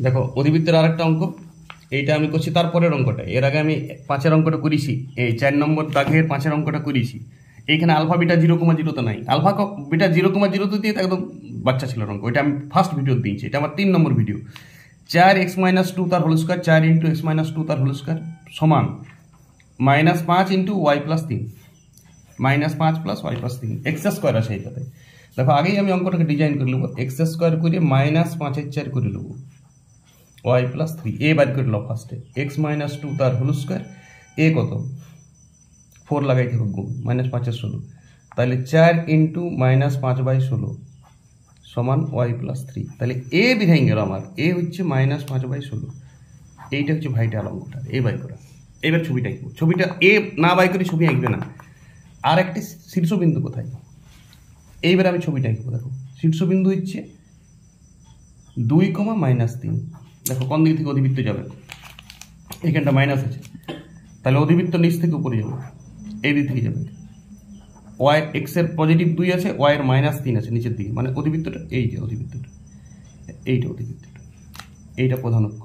দেখো অধিবৃত্তের আরেকটা অঙ্ক, এইটা আমি করছি তারপরের অঙ্কটা। এর আগে আমি 5-এর অঙ্কটা করেছি, এই 4 নম্বর দাগের 5-এর অঙ্কটা করেছি। এইখানে আলফা বিটা 0,0 নাই, আলফা বিটা 0,0 দিয়ে একদম বাচ্চা ছিল অঙ্ক। ওইটা আমি ফার্স্ট ভিডিও দিয়েছি, এটা আমার 3 নম্বর ভিডিও। 4x-2 তার হোল স্কোয়ার, 4 × x-2 তার হোল স্কোয়ার সমান -5 × y+3, -5 + y+3 x² আছে এইটাতে। দেখো আগেই আমি অঙ্কটাকে ডিজাইন করে নেবো, x² করে -5/4 করে নেবো, y+3 এ বাদ করে লো ফার্স্টে, x-2 তার হোল স্কোয়ার, এ কত 4 লাগাই থাকো গুণ, -5/16, তাহলে 4 × -5/16 সমান y+3। তাহলে এ বিধাই গেল আমার, এ হচ্ছে -5/16, এইটা হচ্ছে ভাইটাল অঙ্কটা, এ বাই করা। এবার ছবিটা আঁকবো, ছবিটা এ না বাই করে ছবি আঁকবে না। আর একটি শীর্ষবিন্দু কোথায়, এইবার আমি ছবিটা আঁকবো। দেখো শীর্ষবিন্দু হচ্ছে 2, -3। দেখো কোন দিক থেকে অধিবৃত্ত যাবে, এখানটা মাইনাস আছে, তাহলে অধিবৃত্ত নিচ থেকে উপরে যাবে, এই দিক থেকে যাবে। ওয়াই এক্সের পজিটিভ 2 আছে, ওয়াই এর -3 আছে নিচের দিকে, মানে অধিবৃত্তটা এই যে অধিবৃত্তটা, এইটা অধিবৃত্তটা, এইটা প্রধান অক্ষ,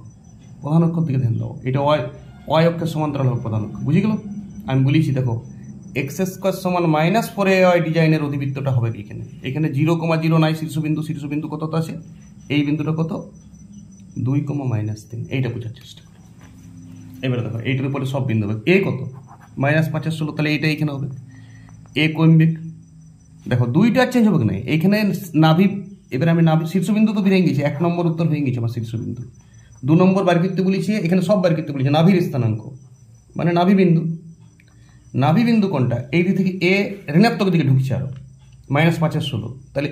প্রধান অক্ষর দিকে ধ্যান দাও। এটা ওয়াই অক্ষের সমান্তরাল হবে প্রধান অক্ষ, বুঝে গেল? আমি বলেছি দেখো x² সমান -4ay ডিজাইনের অধিবৃত্তটা হবে এখানে। এখানে 0,0 নাই শীর্ষবিন্দু, শীর্ষবিন্দু কত আছে, এই বিন্দুটা কত 2, -3, এইটা বোঝার চেষ্টা করো। এবারে দেখো এইটার উপরে সব বিন্দু হবে, এ কত -5/16, তাহলে এইটা এখানে হবে, এ কমবে। দেখো দুইটা চেঞ্জ হবে না এইখানে নাভি। এবারে আমি নাভি শীর্ষবিন্দু তো বেরিয়ে গেছি, 1 নম্বর উত্তর হয়ে গেছে আমার শীর্ষবিন্দু। 2 নম্বর বার করতে বলেছি, এখানে সব বার করতে বলেছি নাভির স্থানাঙ্ক, মানে নাভি বিন্দু। নাভি বিন্দু কোনটা, এই দিক থেকে এ ঋণাত্মক দিকে ঢুকছে আরো, -5/16, তাহলে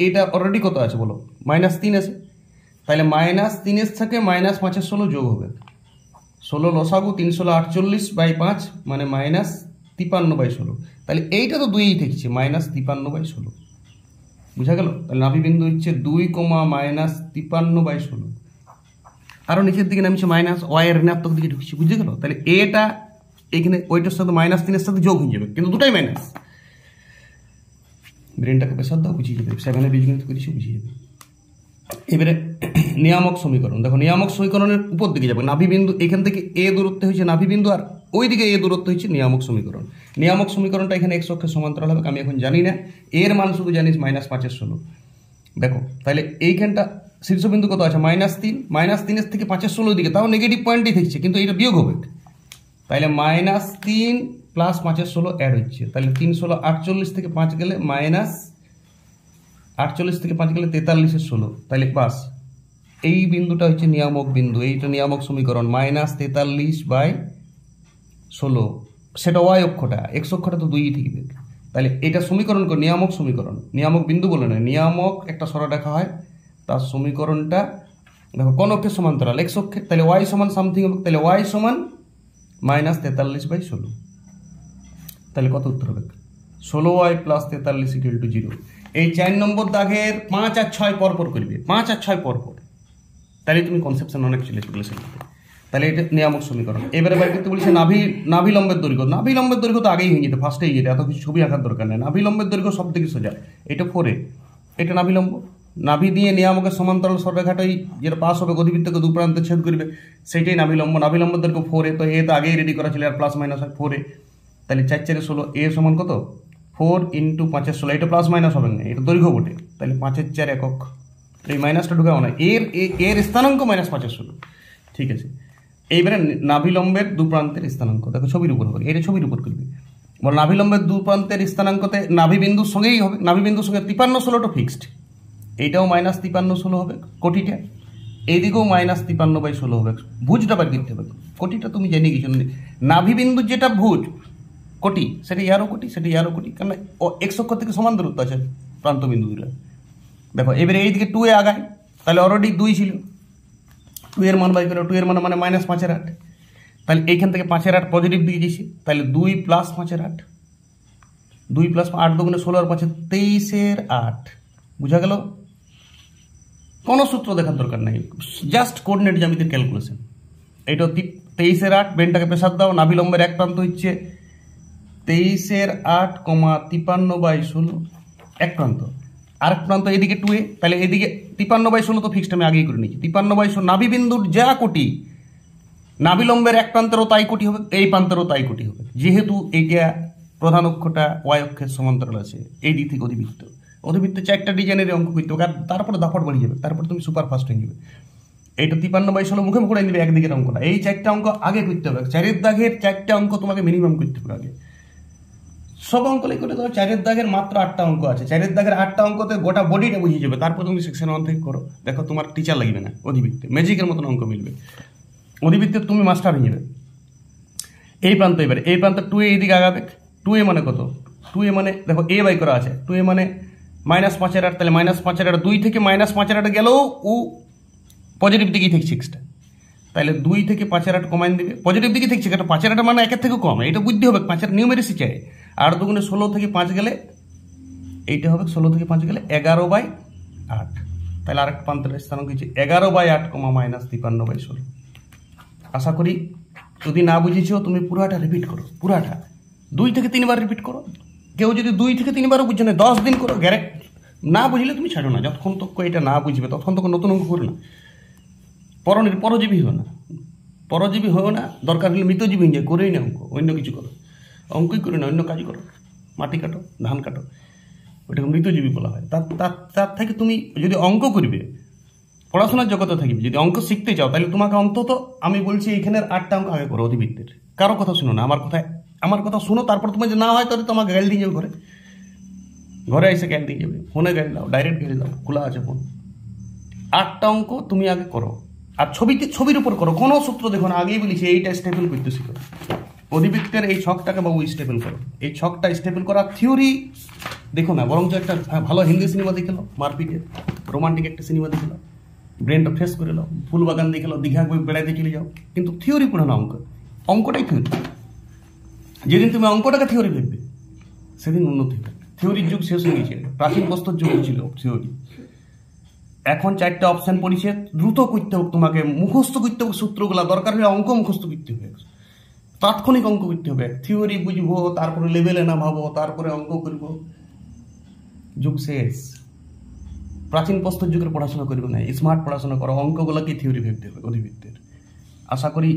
এটা অলরেডি কত আছে বলো, -3 আছে, তাহলে -3 থেকে -5/16 যোগ হবে, 16 লসাগু 3 × 48/5 মানে -53/16, তাহলে এইটা তো 2ই থাকছে, -53/16, বুঝা গেল? তাহলে নাভি বিন্দু হচ্ছে 2, -53/16, আরো নিচের দিকে নামছে ওয়াই এর ঋণাত্মক দিকে ঢুকছে, বুঝে গেল? তাহলে এটা এখানে ওইটার সাথে -3-এর সাথে যোগ হয়ে যাবে, কিন্তু দুটাই মাইনাস। ব্রেনটাকে প্রেসার দাও, বুঝিয়ে যাবে, 7-এর বীজগণিত করেছি, বুঝিয়ে যাবে। এবারে নিয়ামক সমীকরণ, দেখো নিয়ামক সমীকরণের উপর দিকে যাবে, নাভি বিন্দু এখান থেকে এ দূরত্ব হচ্ছে নাভি বিন্দু, আর ওই দিকে এ দূরত্ব হচ্ছে নিয়ামক সমীকরণ। নিয়ামক সমীকরণটা এখানে x অক্ষের সমান্তরাল হবে, আমি এখন জানি না, এর মান শুধু জানিস -5/16। দেখো তাহলে এইখানটা শীর্ষবিন্দু কত আছে, -3, -3 থেকে 5/16 দিকে, তাও নেগেটিভ পয়েন্টই থাকছে, কিন্তু এটা বিয়োগ হবে, তাহলে -3 + 5/16 অ্যাড হচ্ছে, তাহলে 3 × 16 48 থেকে 5 গেলে -48 থেকে 5 গেলে 43/16, তাহলে বাস এই বিন্দুটা হচ্ছে নিয়ামক বিন্দু, এইটা নিয়ামক সমীকরণ, -43/16, সেটা ওয়াই অক্ষটা, এক্স অক্ষটা তো 2ই থাকবে। তাহলে এটা সমীকরণ করে নিয়ামক সমীকরণ, নিয়ামক বিন্দু বলে না, নিয়ামক একটা সরলরেখা হয়, তার সমীকরণটা দেখো কোন অক্ষের সমান্তরাল, এক্স অক্ষের, তাহলে ওয়াই সমান সামথিং হবে, তাহলে ওয়াই সমান -43/16, তাহলে কত উত্তর হবে, 16y + 43 = 0। এই 4 নম্বর দাগের 5 আর 6 পরপর করবে, 5 আর 6 পরপর, তাহলে তুমি কনসেপশন অনেক চলে গেলে। তাহলে এটা নিয়ামক সমীকরণ। এবারে বাইর করতে বলছে নাভি লম্বের দৈর্ঘ্য। নাভি লম্বের দৈর্ঘ্য তো আগেই হয়ে যেত, ফার্স্টে হয়ে যেত, এত কিছু ছবি আঁকার দরকার নেই। নাভি লম্বের দৈর্ঘ্য সব থেকে সোজা, এটা 4a, এটা নাভি লম্ব। নাভি দিয়ে নিয়ামকের সমান্তরাল সরলরেখাটাই যেটা পাস হবে, অধিবৃত্তকে 2 প্রান্তে ছেদ করবে, সেটাই নাভি লম্ব। নাভি লম্বের দৈর্ঘ্য 4a, তো এ তো আগেই রেডি করা ছিল, আর প্লাস মাইনাস হয় 4a, তাহলে 4 × 4 = 16, এ সমান কত 4 × 5 = 16, এটা প্লাস মাইনাস হবে না, এটা দৈর্ঘ্য বটে, তাহলে 5/4 একক, এই মাইনাসটা ঢুকাও না, এর স্থানাঙ্ক -5/16, ঠিক আছে। এইবারে নাভিলম্বের 2 প্রান্তের স্থানাঙ্ক, দেখো ছবির উপর হবে, এটা ছবির উপর করবে, বল নাভিলম্বের 2 প্রান্তের স্থানাঙ্কতে নাভি বিন্দুর সঙ্গেই হবে, নাভি বিন্দুর সঙ্গে 53/16টা ফিক্সড, এইটাও -53/16 হবে কোটিটা, এইদিকেও -53/16 হবে, ভুজটা বার করতে হবে, কোটিটা তুমি জেনে গেছো, নাভি বিন্দুর যেটা ভুজ কোটি, সেটা ইয়ারও কোটি, সেটা ইয়ারও কোটি, কারণ ও এক্স অক্ষ থেকে সমান দূরত্ব আছে প্রান্ত বিন্দু দুটো। দেখো এবারে এইদিকে 2a আগায়, তাহলে অলরেডি 2 ছিল, 2 এর মান বাই করে, 2 এর মান মানে -5/8, তাহলে এইখান থেকে 5/8 পজিটিভ দিকে যাইছে, তাহলে 2 + 5/8, 2 + 8 × 2 = 16 আর 5 = 23/8, বুঝা গেল? কোনো সূত্র দেখার দরকার নাই, জাস্ট কোঅর্ডিনেট জ্যামিতির ক্যালকুলেশন। এইটা 23/8, বেনটাকে প্রেসার দাও, নাভিলম্বের এক প্রান্ত হচ্ছে 23/8, 53/16 এক প্রান্ত, আরেক প্রান্ত এদিকে 2a, তাহলে এদিকে 53/16 তো ফিক্সড আমি আগেই করে নিয়েছি। 53/16 নাভিবিন্দুর যা কোটি, নাভিলম্বের এক প্রান্তেরও তাই কোটি হবে, এই প্রান্তেরও তাই কোটি হবে, যেহেতু এইটা প্রধান অক্ষটা ওয়াই অক্ষের সমান্তরাল আছে। এই দিক থেকে অধিবৃত্ত 4টা ডিজাইনের অঙ্ক করতে হবে, আর তারপরে দাপট বাড়িয়ে যাবে, তারপরে তুমি সুপার ফাস্ট হয়ে যাবে। এইটা 53/16 মুখে মুখে নিবে একদিকের অঙ্কটা। এই 4টা অঙ্ক আগে করতে হবে, 4-এর দাগের 4টা অঙ্ক তোমাকে মিনিমাম করতে হবে আগে। সব অঙ্কই করে দেবো। 4-এর দাগের মাত্র 8টা অঙ্ক আছে, 4-এর দাগের 8টা অঙ্কতে গোটা বডিটা বুঝিয়ে যাবে। তারপর তুমি সেকশন 1 থেকে করো, দেখো তোমার টিচার লাগবে না, অধিবৃত্তে ম্যাজিকের মতন অঙ্ক মিলবে, অধিবৃত্তে তুমি মাস্টার হয়ে যাবে। এই প্রান্ত, এবারে এই প্রান্ত 2a এইদিকে আগাবে। 2a মানে কত? 2a মানে দেখো a বাই করা আছে, 2a মানে -5/8, তাহলে -5/8 2 থেকে -5/8 গেলেও ও পজিটিভ দিকেই থেকে 6টা, তাহলে 2 থেকে 5/8 কমাইন দিবে, পজিটিভ দিকে থেকে 6টা, 5/8 মানে 1-এর থেকে কম, এটা বুঝতে হবে। 5-এর নিউমেরিসি চাই, 8 দুগুণে 16 থেকে 5 গেলে এইটা হবে, 16 থেকে 5 গেলে 11/8, তাহলে আরেক প্রান্তের স্থানাঙ্ক হচ্ছে 11/8, -53/16। আশা করি যদি না বুঝেছো তুমি পুরাটা রিপিট করো, পুরাটা 2 থেকে 3 বার রিপিট করো। কেউ যদি 2 থেকে 3 বারও বুঝছে না, 10 দিন করো, না বুঝলে তুমি ছাড়ো না, যতক্ষণ তক এটা না বুঝবে ততক্ষণ তখন নতুন অঙ্ক করো না। পরজীবী হয়েও না, দরকার হলে মৃতজীবী হয়ে যায়, করেই না অঙ্ক, অন্য কিছু করো, অঙ্কই করে না, অন্য কাজ করো, মাটি কাটো, ধান কাটো, ওইটাকে মৃতজীবী বলা হয়। তার থেকে তুমি যদি অঙ্ক করবে, পড়াশোনার জগতে থাকবে, যদি অঙ্ক শিখতে চাও, তাহলে তোমাকে অন্তত আমি বলছি এইখানের 8টা অঙ্ক আগে করো অধিবৃত্তের। কারো কথা শুনো না, আমার কথা শুনো, তারপর তোমার যে না হয় তাহলে তোমাকে গাইল দিয়ে যাবে, ঘরে এসে গাইল দিয়ে যাবে, ফোনে গাইল দাও, ডাইরেক্ট গাইল দাও, খোলা আছে ফোন। 8টা অঙ্ক তুমি আগে করো, আর ছবির উপর করো, কোনো সূত্র দেখো না, আগেই বলেছি এইটা স্টেপল করতে শিখো। অধিবৃত্তের এই ছকটাকে বাবু স্টেপল করো, এই ছকটা স্টেপল করার থিওরি দেখো না, বরঞ্চ একটা ভালো হিন্দি সিনেমা দেখে নাও, মারপিটের রোমান্টিক একটা সিনেমা দেখে নাও, ব্রেনটা ফ্রেশ করে নাও, ফুলবাগান দেখে নাও, দীঘা বেড়াইতে চলে যাও, কিন্তু থিওরি পড়ে না, অঙ্কটাই থিওরি। যেদিন তুমি অঙ্কটাকে থিওরি ভেববে সেদিন উন্নতি হবে। থিওরির যুগ শেষ হয়ে গেছে, প্রাচীন প্রস্তর যুগ ছিল থিওরি। এখন 4টা অপশন পড়িছে, দ্রুত করতে হোক, তোমাকে মুখস্থ করতে হোক সূত্রগুলা, দরকার হলে অঙ্ক মুখস্থ করতে হবে, তাৎক্ষণিক অঙ্ক করতে হবে। থিওরি বুঝবো, তারপরে লেভেলে না ভাবো, তারপরে অঙ্ক করব, যুগ শেষ। প্রাচীন প্রস্তর যুগের পড়াশোনা করবে না, স্মার্ট পড়াশোনা করো, অঙ্কগুলোকে থিওরি ভেবতে হবে অধিবৃত্তের। আশা করি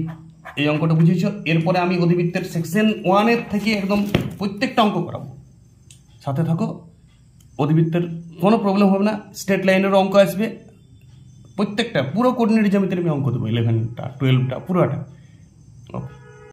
এই অঙ্কটা বুঝেছ। এরপরে আমি অধিবৃত্তের সেকশন 1-এর থেকে একদম প্রত্যেকটা অঙ্ক করাবো, সাথে থাকো। অধিবৃত্তের কোনো প্রবলেম হবে না, স্ট্রেট লাইনেরও অঙ্ক আসবে, প্রত্যেকটা পুরো কোঅর্ডিনেট জ্যামিতির আমি অঙ্ক দেবো, 11টা 12টা পুরোটা।